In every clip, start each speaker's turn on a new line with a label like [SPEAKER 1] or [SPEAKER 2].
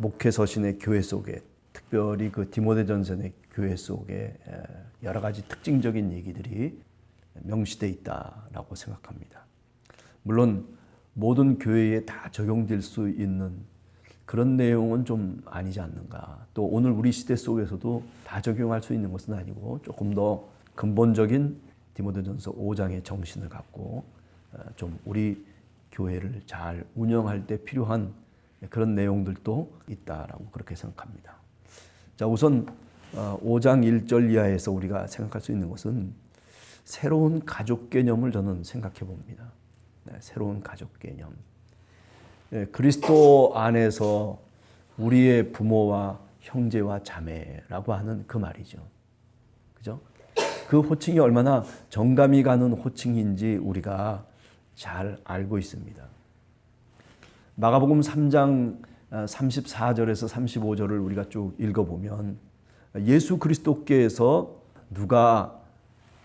[SPEAKER 1] 목회서신의 교회 속에, 특별히 그 디모데전서의 교회 속에 여러 가지 특징적인 얘기들이 명시되어 있다라고 생각합니다. 물론 모든 교회에 다 적용될 수 있는 그런 내용은 좀 아니지 않는가. 또 오늘 우리 시대 속에서도 다 적용할 수 있는 것은 아니고 조금 더 근본적인 디모데전서 5장의 정신을 갖고 좀 우리 교회를 잘 운영할 때 필요한 그런 내용들도 있다라고 그렇게 생각합니다. 자, 우선 5장 1절 이하에서 우리가 생각할 수 있는 것은 새로운 가족 개념을 저는 생각해 봅니다. 새로운 가족 개념. 그리스도 안에서 우리의 부모와 형제와 자매라고 하는 그 말이죠. 그죠? 그 호칭이 얼마나 정감이 가는 호칭인지 우리가 잘 알고 있습니다. 마가복음 3장 34절에서 35절을 우리가 쭉 읽어보면 예수 그리스도께서 누가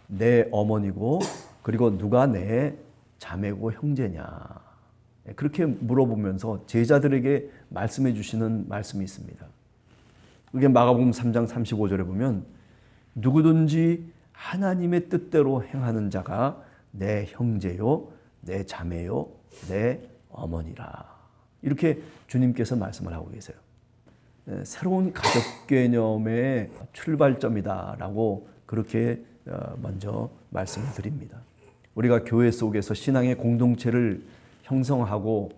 [SPEAKER 1] 내 어머니고 그리고 누가 내 자매고 형제냐 그렇게 물어보면서 제자들에게 말씀해 주시는 말씀이 있습니다. 그게 마가복음 3장 35절에 보면 누구든지 하나님의 뜻대로 행하는 자가 내 형제요 내 자매요 내 어머니라 이렇게 주님께서 말씀을 하고 계세요. 새로운 가족 개념의 출발점이다라고 그렇게 먼저 말씀을 드립니다. 우리가 교회 속에서 신앙의 공동체를 형성하고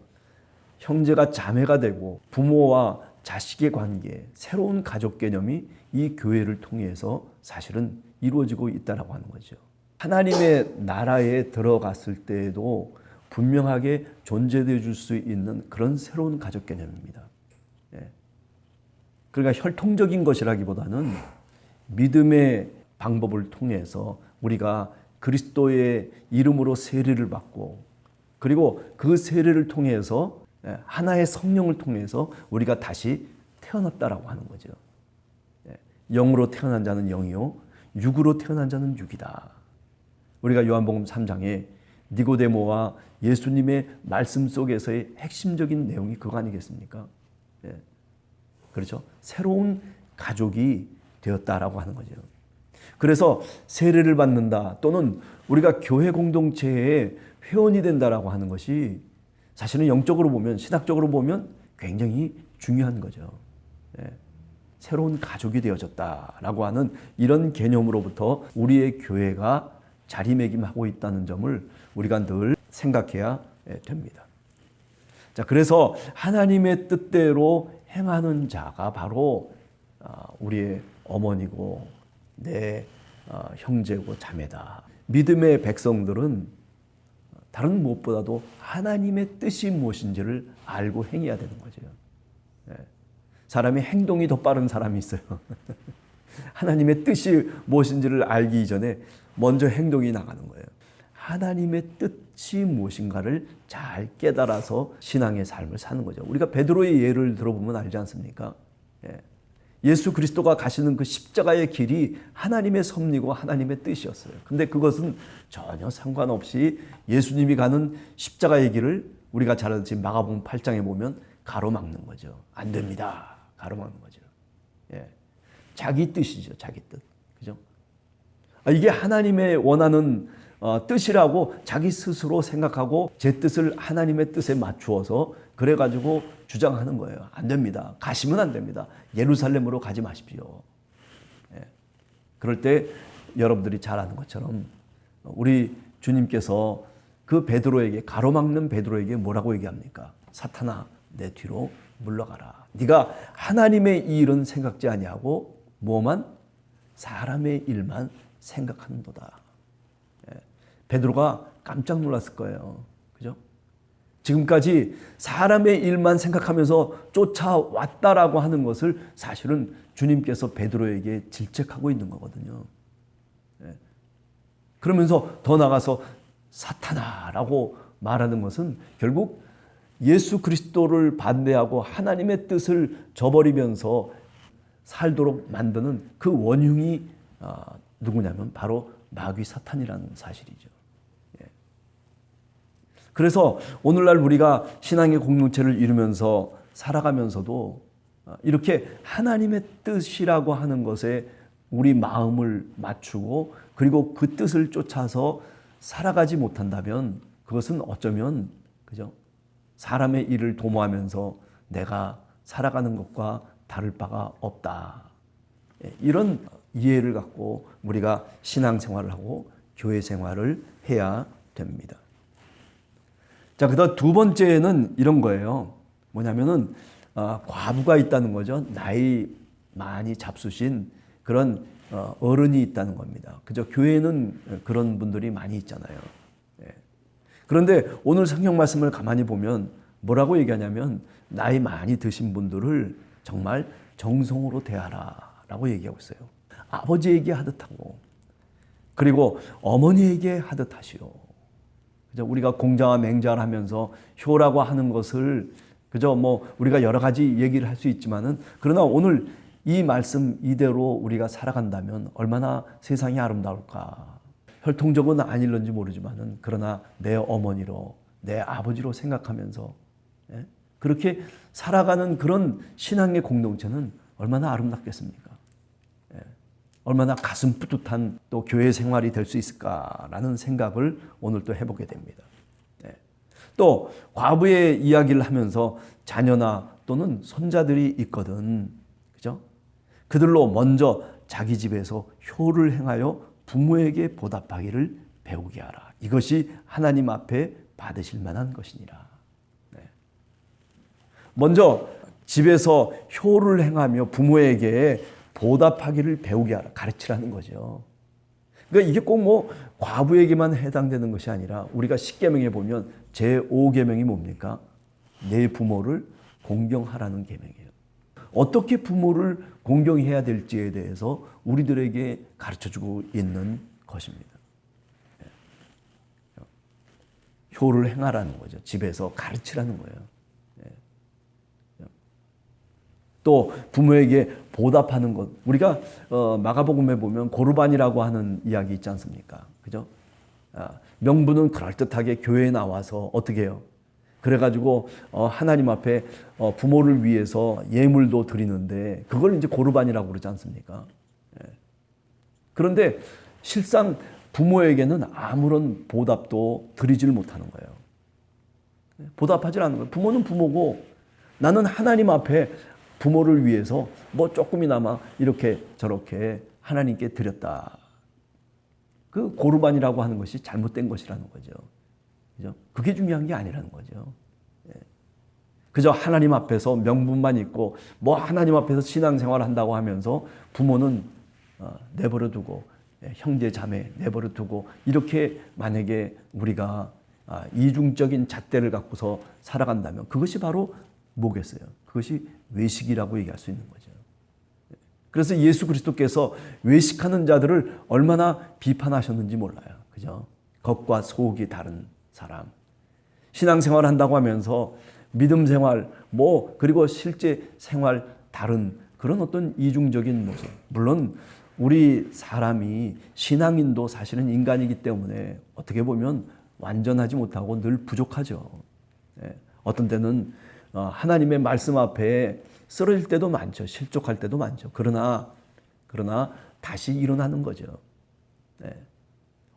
[SPEAKER 1] 형제가 자매가 되고 부모와 자식의 관계, 새로운 가족 개념이 이 교회를 통해서 사실은 이루어지고 있다라고 하는 거죠. 하나님의 나라에 들어갔을 때에도 분명하게 존재되어 줄 수 있는 그런 새로운 가족 개념입니다. 그러니까 혈통적인 것이라기보다는 믿음의 방법을 통해서 우리가 그리스도의 이름으로 세례를 받고 그리고 그 세례를 통해서 하나의 성령을 통해서 우리가 다시 태어났다라고 하는 거죠. 영으로 태어난 자는 영이요 육으로 태어난 자는 육이다. 우리가 요한복음 3장에 니고데모와 예수님의 말씀 속에서의 핵심적인 내용이 그거 아니겠습니까? 그렇죠? 새로운 가족이 되었다라고 하는 거죠. 그래서 세례를 받는다 또는 우리가 교회 공동체의 회원이 된다라고 하는 것이 사실은 영적으로 보면 신학적으로 보면 굉장히 중요한 거죠. 새로운 가족이 되어졌다라고 하는 이런 개념으로부터 우리의 교회가 자리매김하고 있다는 점을 우리가 늘 생각해야 됩니다. 자, 그래서 하나님의 뜻대로 행하는 자가 바로 우리의 어머니고 내 형제고 자매다. 믿음의 백성들은 다른 무엇보다도 하나님의 뜻이 무엇인지를 알고 행해야 되는 거죠. 사람이 행동이 더 빠른 사람이 있어요. 하나님의 뜻이 무엇인지를 알기 전에 먼저 행동이 나가는 거예요. 하나님의 뜻이 무엇인가를 잘 깨달아서 신앙의 삶을 사는 거죠. 우리가 베드로의 예를 들어보면 알지 않습니까? 예수 그리스도가 가시는 그 십자가의 길이 하나님의 섭리고 하나님의 뜻이었어요. 근데 그것은 전혀 상관없이 예수님이 가는 십자가의 길을 우리가 잘 알지 마가복음 8장에 보면 가로막는 거죠. 안 됩니다. 가로막는 거죠. 자기 뜻이죠. 자기 뜻. 그죠? 이게 하나님의 원하는 뜻이라고 자기 스스로 생각하고 제 뜻을 하나님의 뜻에 맞추어서 그래가지고 주장하는 거예요. 안 됩니다. 가시면 안 됩니다. 예루살렘으로 가지 마십시오. 그럴 때 여러분들이 잘 아는 것처럼 우리 주님께서 그 베드로에게 가로막는 베드로에게 뭐라고 얘기합니까? 사탄아 내 뒤로 물러가라. 네가 하나님의 일은 생각지 아니하고 뭐만 사람의 일만 생각하는도다. 베드로가 깜짝 놀랐을 거예요. 그죠? 지금까지 사람의 일만 생각하면서 쫓아왔다라고 하는 것을 사실은 주님께서 베드로에게 질책하고 있는 거거든요. 그러면서 더 나가서 사탄아라고 말하는 것은 결국 예수 그리스도를 반대하고 하나님의 뜻을 저버리면서 살도록 만드는 그 원흉이 누구냐면 바로 마귀 사탄이라는 사실이죠. 그래서 오늘날 우리가 신앙의 공동체를 이루면서 살아가면서도 이렇게 하나님의 뜻이라고 하는 것에 우리 마음을 맞추고 그리고 그 뜻을 쫓아서 살아가지 못한다면 그것은 어쩌면 그죠? 사람의 일을 도모하면서 내가 살아가는 것과 다를 바가 없다. 이런 이해를 갖고 우리가 신앙생활을 하고 교회 생활을 해야 됩니다. 자, 그다음 두 번째는 이런 거예요. 뭐냐면은 과부가 있다는 거죠. 나이 많이 잡수신 그런 어른이 있다는 겁니다. 그죠? 교회에는 그런 분들이 많이 있잖아요. 그런데 오늘 성경 말씀을 가만히 보면 뭐라고 얘기하냐면 나이 많이 드신 분들을 정말 정성으로 대하라라고 얘기하고 있어요. 아버지에게 하듯 하고 그리고 어머니에게 하듯 하시오. 그죠? 우리가 공자와 맹자를 하면서 효라고 하는 것을 그죠? 우리가 여러 가지 얘기를 할 수 있지만은 그러나 오늘 이 말씀 이대로 우리가 살아간다면 얼마나 세상이 아름다울까. 혈통적은 아닐런지 모르지만은 그러나 내 어머니로 내 아버지로 생각하면서 그렇게 살아가는 그런 신앙의 공동체는 얼마나 아름답겠습니까? 얼마나 가슴 뿌듯한 또 교회 생활이 될 수 있을까라는 생각을 오늘 또 해보게 됩니다. 또 과부의 이야기를 하면서 자녀나 또는 손자들이 있거든, 그죠? 그들로 먼저 자기 집에서 효를 행하여 부모에게 보답하기를 배우게 하라. 이것이 하나님 앞에 받으실 만한 것이니라. 먼저 집에서 효를 행하며 부모에게 보답하기를 배우게 하라. 가르치라는 거죠. 그러니까 이게 꼭 과부에게만 해당되는 것이 아니라 우리가 십계명에 보면 제5계명이 뭡니까? 내 부모를 공경하라는 계명이에요. 어떻게 부모를 공경해야 될지에 대해서 우리들에게 가르쳐주고 있는 것입니다. 효를 행하라는 거죠. 집에서 가르치라는 거예요. 또 부모에게 보답하는 것. 우리가 마가복음에 보면 고르반이라고 하는 이야기 있지 않습니까? 그죠? 명분은 그럴듯하게 교회에 나와서 어떻게 해요? 그래가지고 하나님 앞에 부모를 위해서 예물도 드리는데 그걸 이제 고르반이라고 그러지 않습니까? 그런데 실상 부모에게는 아무런 보답도 드리질 못하는 거예요. 보답하지 않는 거예요. 부모는 부모고 나는 하나님 앞에 부모를 위해서 조금이나마 이렇게 저렇게 하나님께 드렸다. 그 고르반이라고 하는 것이 잘못된 것이라는 거죠. 그죠? 그게 중요한 게 아니라는 거죠. 그저 하나님 앞에서 명분만 있고 하나님 앞에서 신앙생활을 한다고 하면서 부모는 내버려 두고 형제 자매 내버려 두고 이렇게 만약에 우리가 이중적인 잣대를 갖고서 살아간다면 그것이 바로 뭐겠어요? 그것이 외식이라고 얘기할 수 있는 거죠. 그래서 예수 그리스도께서 외식하는 자들을 얼마나 비판하셨는지 몰라요. 그죠? 겉과 속이 다른 사람. 신앙생활을 한다고 하면서 믿음 생활, 그리고 실제 생활 다른 그런 어떤 이중적인 모습. 물론 우리 사람이 신앙인도 사실은 인간이기 때문에 어떻게 보면 완전하지 못하고 늘 부족하죠. 어떤 때는 하나님의 말씀 앞에 쓰러질 때도 많죠. 실족할 때도 많죠. 그러나 다시 일어나는 거죠.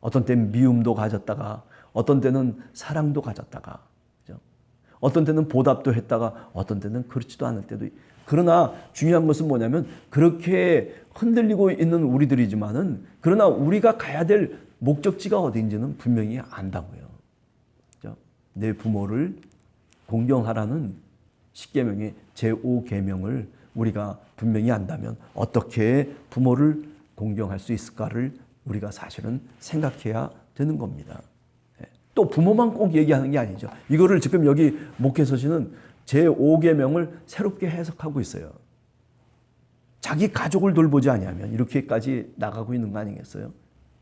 [SPEAKER 1] 어떤 때는 미움도 가졌다가 어떤 때는 사랑도 가졌다가 그죠? 어떤 때는 보답도 했다가 어떤 때는 그렇지도 않을 때도 그러나 중요한 것은 뭐냐면 그렇게 흔들리고 있는 우리들이지만은 그러나 우리가 가야 될 목적지가 어디인지는 분명히 안다고요. 그죠? 내 부모를 공경하라는 십계명의 제5계명을 우리가 분명히 안다면 어떻게 부모를 공경할 수 있을까를 우리가 사실은 생각해야 되는 겁니다. 또 부모만 꼭 얘기하는 게 아니죠. 이거를 지금 여기 목회서신은 제5계명을 새롭게 해석하고 있어요. 자기 가족을 돌보지 아니하면 이렇게까지 나가고 있는 거 아니겠어요?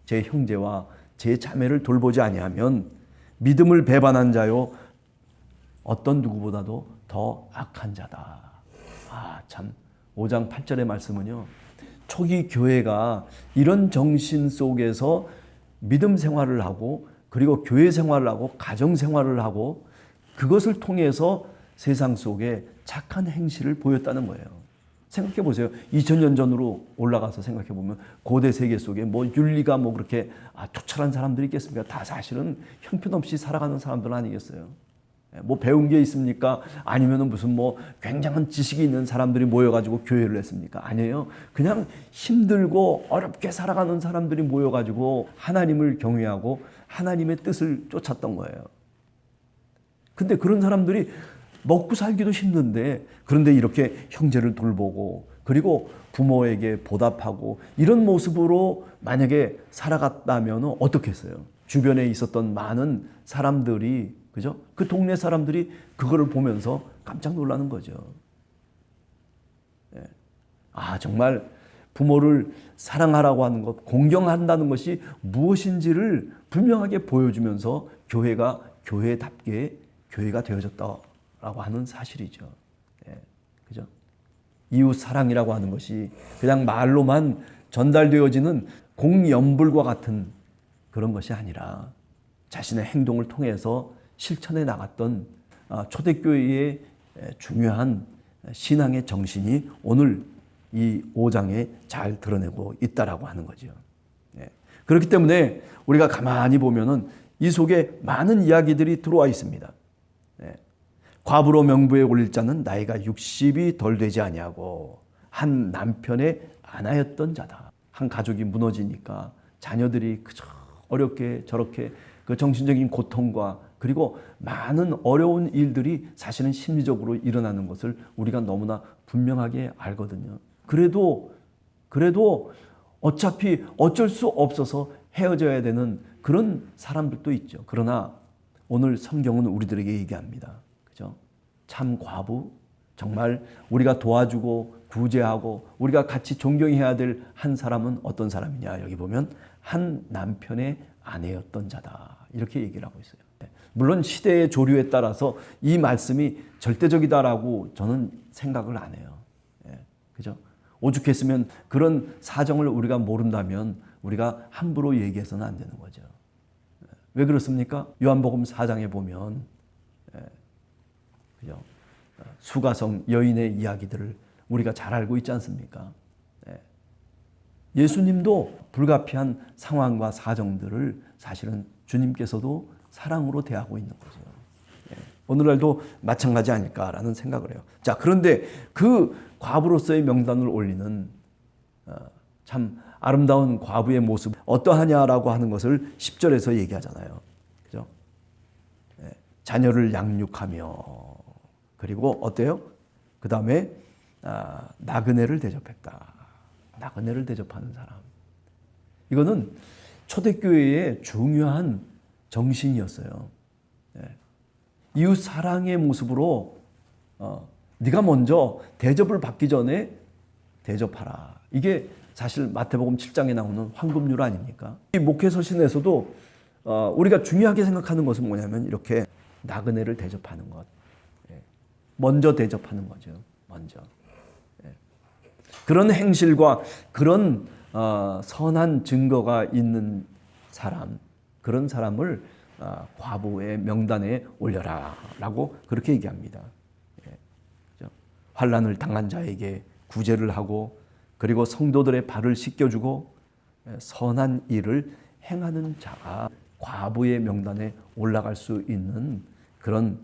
[SPEAKER 1] 제 형제와 제 자매를 돌보지 아니하면 믿음을 배반한 자요 어떤 누구보다도 더 악한 자다. 참 5장 8절의 말씀은요. 초기 교회가 이런 정신 속에서 믿음 생활을 하고 그리고 교회 생활을 하고 가정 생활을 하고 그것을 통해서 세상 속에 착한 행실을 보였다는 거예요. 생각해 보세요. 2000년 전으로 올라가서 생각해 보면 고대 세계 속에 뭐 윤리가 뭐 그렇게 투철한 사람들이 있겠습니까? 다 사실은 형편없이 살아가는 사람들 아니겠어요? 뭐 배운 게 있습니까? 아니면은 무슨 뭐 굉장한 지식이 있는 사람들이 모여가지고 교회를 했습니까? 아니에요. 그냥 힘들고 어렵게 살아가는 사람들이 모여가지고 하나님을 경외하고 하나님의 뜻을 쫓았던 거예요. 근데 그런 사람들이 먹고 살기도 힘든데, 그런데 이렇게 형제를 돌보고 그리고 부모에게 보답하고 이런 모습으로 만약에 살아갔다면 어떻게 했어요? 주변에 있었던 많은 사람들이, 그죠? 그 동네 사람들이 그거를 보면서 깜짝 놀라는 거죠. 예. 정말 부모를 사랑하라고 하는 것, 공경한다는 것이 무엇인지를 분명하게 보여주면서 교회가 교회답게 교회가 되어졌다라고 하는 사실이죠. 예. 그죠? 이웃 사랑이라고 하는 것이 그냥 말로만 전달되어지는 공연불과 같은 그런 것이 아니라 자신의 행동을 통해서 실천해 나갔던 초대교회의 중요한 신앙의 정신이 오늘 이 5장에 잘 드러내고 있다라고 하는 거죠. 그렇기 때문에 우리가 가만히 보면은 이 속에 많은 이야기들이 들어와 있습니다. 과부로 명부에 올릴 자는 나이가 60이 덜 되지 아니하고 한 남편의 아나였던 자다. 한 가족이 무너지니까 자녀들이 그저 어렵게 저렇게 그 정신적인 고통과 그리고 많은 어려운 일들이 사실은 심리적으로 일어나는 것을 우리가 너무나 분명하게 알거든요. 그래도 어차피 어쩔 수 없어서 헤어져야 되는 그런 사람들도 있죠. 그러나 오늘 성경은 우리들에게 얘기합니다. 그죠? 참 과부, 정말 우리가 도와주고 구제하고 우리가 같이 존경해야 될 한 사람은 어떤 사람이냐? 여기 보면 한 남편의 아내였던 자다. 이렇게 얘기를 하고 있어요. 물론 시대의 조류에 따라서 이 말씀이 절대적이다라고 저는 생각을 안 해요. 그죠? 오죽했으면 그런 사정을 우리가 모른다면 우리가 함부로 얘기해서는 안 되는 거죠. 왜 그렇습니까? 요한복음 4장에 보면 그죠? 수가성 여인의 이야기들을 우리가 잘 알고 있지 않습니까? 예수님도 불가피한 상황과 사정들을 사실은 주님께서도 사랑으로 대하고 있는 거죠. 오늘날도 마찬가지 아닐까라는 생각을 해요. 자, 그런데 그 과부로서의 명단을 올리는 참 아름다운 과부의 모습 어떠하냐라고 하는 것을 10절에서 얘기하잖아요. 그죠? 자녀를 양육하며 그리고 어때요? 그 다음에 나그네를 대접했다. 나그네를 대접하는 사람. 이거는 초대교회의 중요한 정신이었어요. 이웃 사랑의 모습으로 네가 먼저 대접을 받기 전에 대접하라. 이게 사실 마태복음 7장에 나오는 황금률 아닙니까? 이 목회서신에서도 우리가 중요하게 생각하는 것은 뭐냐면 이렇게 나그네를 대접하는 것. 먼저 대접하는 거죠. 먼저. 그런 행실과 그런 선한 증거가 있는 사람, 그런 사람을 과부의 명단에 올려라 라고 그렇게 얘기합니다. 환난을 당한 자에게 구제를 하고 그리고 성도들의 발을 씻겨주고 선한 일을 행하는 자가 과부의 명단에 올라갈 수 있는 그런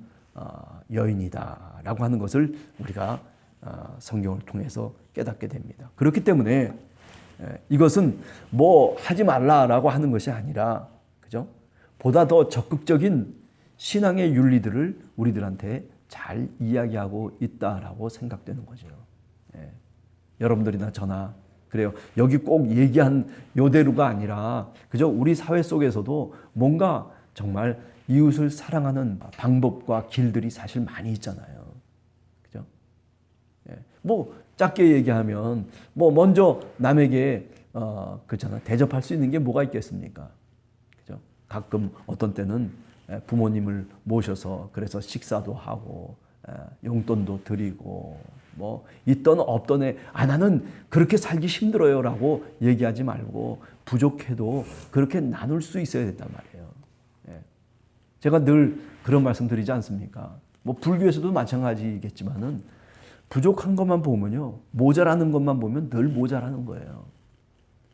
[SPEAKER 1] 여인이다 라고 하는 것을 우리가 성경을 통해서 깨닫게 됩니다. 그렇기 때문에 이것은 뭐 하지 말라라고 하는 것이 아니라, 그죠? 보다 더 적극적인 신앙의 윤리들을 우리들한테 잘 이야기하고 있다라고 생각되는 거죠. 여러분들이나 저나 그래요. 여기 꼭 얘기한 요대로가 아니라 그죠? 우리 사회 속에서도 뭔가 정말 이웃을 사랑하는 방법과 길들이 사실 많이 있잖아요. 그죠? 뭐 짧게 얘기하면 뭐 먼저 남에게 그렇잖아. 대접할 수 있는 게 뭐가 있겠습니까? 그죠? 가끔 어떤 때는 부모님을 모셔서 그래서 식사도 하고 용돈도 드리고 뭐 있던 없던에 나는 그렇게 살기 힘들어요라고 얘기하지 말고 부족해도 그렇게 나눌 수 있어야 된단 말이에요. 제가 늘 그런 말씀 드리지 않습니까? 뭐 불교에서도 마찬가지겠지만은 부족한 것만 보면요, 모자라는 것만 보면 늘 모자라는 거예요.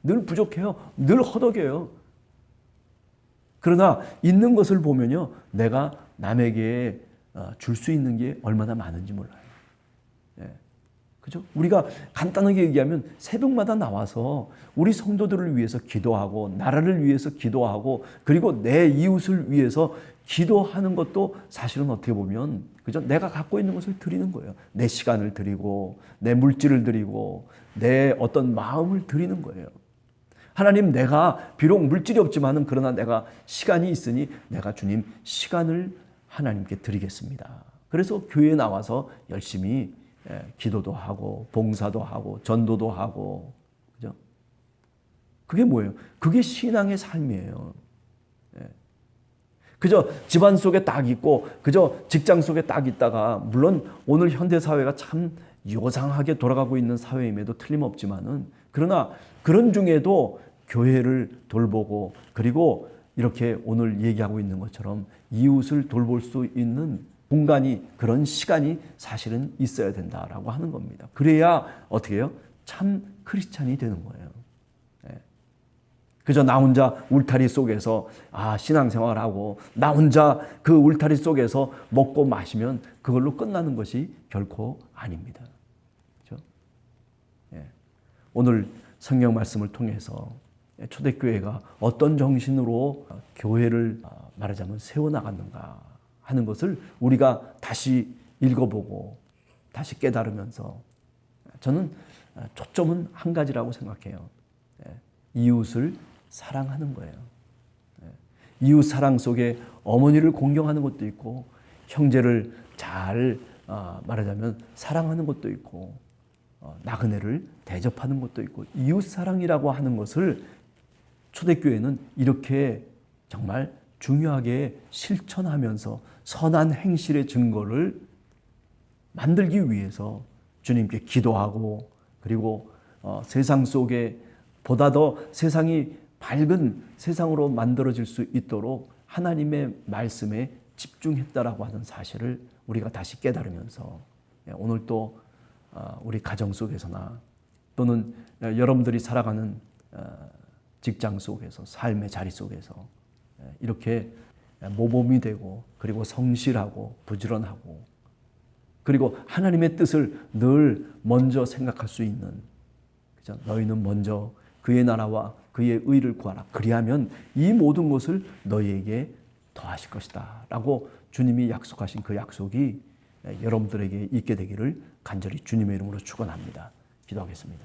[SPEAKER 1] 늘 부족해요. 늘 허덕여요. 그러나 있는 것을 보면요, 내가 남에게 줄 수 있는 게 얼마나 많은지 몰라요. 예. 그죠? 우리가 간단하게 얘기하면 새벽마다 나와서 우리 성도들을 위해서 기도하고 나라를 위해서 기도하고 그리고 내 이웃을 위해서 기도하는 것도 사실은 어떻게 보면 그죠? 내가 갖고 있는 것을 드리는 거예요. 내 시간을 드리고 내 물질을 드리고 내 어떤 마음을 드리는 거예요. 하나님, 내가 비록 물질이 없지만은 그러나 내가 시간이 있으니 내가 주님 시간을 하나님께 드리겠습니다. 그래서 교회에 나와서 열심히 기도도 하고 봉사도 하고 전도도 하고, 그죠? 그게 뭐예요? 그게 신앙의 삶이에요. 그저 집안 속에 딱 있고 그저 직장 속에 딱 있다가, 물론 오늘 현대 사회가 참 요상하게 돌아가고 있는 사회임에도 틀림없지만은, 그러나 그런 중에도 교회를 돌보고 그리고 이렇게 오늘 얘기하고 있는 것처럼 이웃을 돌볼 수 있는 공간이, 그런 시간이 사실은 있어야 된다라고 하는 겁니다. 그래야 어떻게 해요? 참 크리스찬이 되는 거예요. 그저 나 혼자 울타리 속에서 신앙생활하고 나 혼자 그 울타리 속에서 먹고 마시면 그걸로 끝나는 것이 결코 아닙니다. 그렇죠? 오늘 성경 말씀을 통해서 초대교회가 어떤 정신으로 교회를 말하자면 세워나갔는가 하는 것을 우리가 다시 읽어보고 다시 깨달으면서, 저는 초점은 한 가지라고 생각해요. 이웃을 사랑하는 거예요. 이웃 사랑 속에 어머니를 공경하는 것도 있고 형제를 잘 말하자면 사랑하는 것도 있고 나그네를 대접하는 것도 있고, 이웃 사랑이라고 하는 것을 초대교회는 이렇게 정말 중요하게 실천하면서 선한 행실의 증거를 만들기 위해서 주님께 기도하고, 그리고 세상 속에 보다 더 세상이 밝은 세상으로 만들어질 수 있도록 하나님의 말씀에 집중했다라고 하는 사실을 우리가 다시 깨달으면서, 오늘 또 우리 가정 속에서나 또는 여러분들이 살아가는 직장 속에서, 삶의 자리 속에서 이렇게 모범이 되고 그리고 성실하고 부지런하고 그리고 하나님의 뜻을 늘 먼저 생각할 수 있는, 그죠? 너희는 먼저 그의 나라와 그의 의를 구하라. 그리하면 이 모든 것을 너희에게 더하실 것이다 라고 주님이 약속하신 그 약속이 여러분들에게 있게 되기를 간절히 주님의 이름으로 축원합니다. 기도하겠습니다.